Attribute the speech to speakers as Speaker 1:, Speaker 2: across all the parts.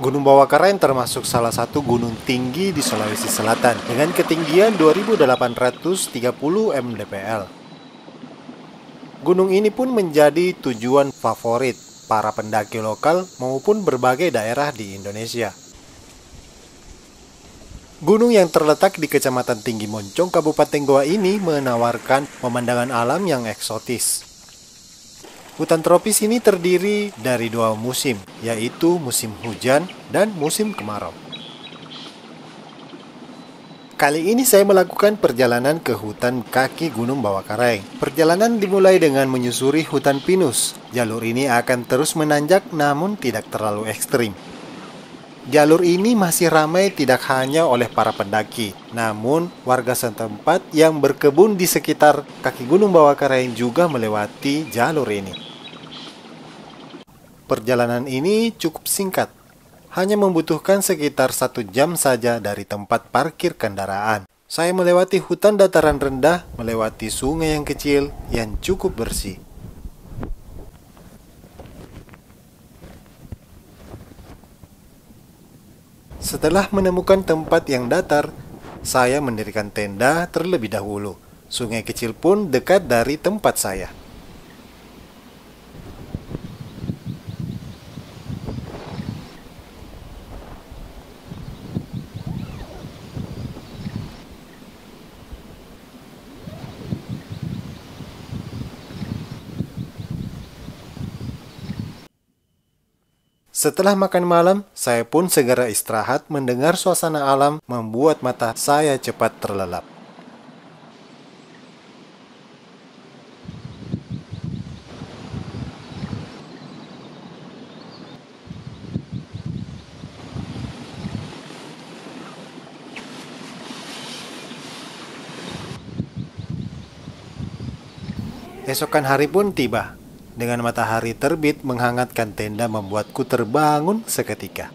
Speaker 1: Gunung Bawakaraeng termasuk salah satu gunung tinggi di Sulawesi Selatan dengan ketinggian 2.830 mdpl. Gunung ini pun menjadi tujuan favorit para pendaki lokal maupun berbagai daerah di Indonesia. Gunung yang terletak di Kecamatan Tinggi Moncong, Kabupaten Goa ini menawarkan pemandangan alam yang eksotis. Hutan tropis ini terdiri dari dua musim, yaitu musim hujan dan musim kemarau. Kali ini saya melakukan perjalanan ke hutan kaki Gunung Bawakaraeng. Perjalanan dimulai dengan menyusuri hutan pinus. Jalur ini akan terus menanjak namun tidak terlalu ekstrim. Jalur ini masih ramai tidak hanya oleh para pendaki, namun warga setempat yang berkebun di sekitar kaki Gunung Bawakaraeng juga melewati jalur ini. Perjalanan ini cukup singkat, hanya membutuhkan sekitar 1 jam saja dari tempat parkir kendaraan. Saya melewati hutan dataran rendah, melewati sungai yang kecil yang cukup bersih. Setelah menemukan tempat yang datar, saya mendirikan tenda terlebih dahulu. Sungai kecil pun dekat dari tempat saya. Setelah makan malam, saya pun segera istirahat mendengar suasana alam membuat mata saya cepat terlelap. Esokan hari pun tiba. Dengan matahari terbit menghangatkan tenda membuatku terbangun seketika.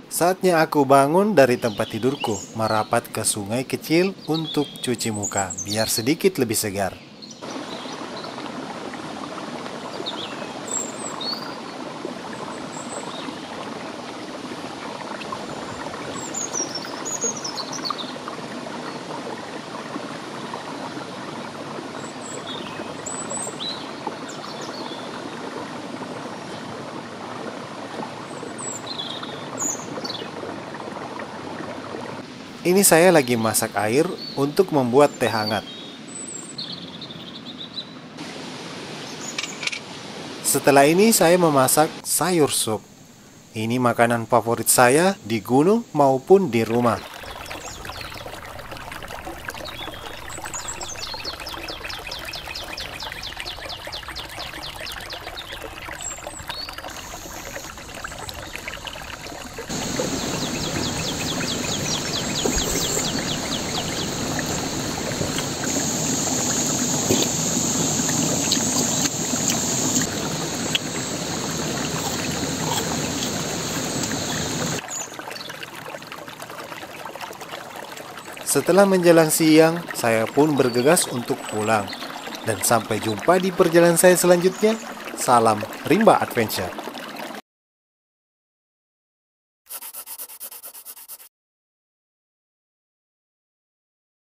Speaker 1: Saatnya aku bangun dari tempat tidurku, merapat ke sungai kecil untuk cuci muka, biar sedikit lebih segar. Ini saya lagi masak air untuk membuat teh hangat. Setelah ini saya memasak sayur sup. Ini makanan favorit saya di gunung maupun di rumah. Setelah menjelang siang, saya pun bergegas untuk pulang. Dan sampai jumpa di perjalanan saya selanjutnya. Salam Rimba Adventure.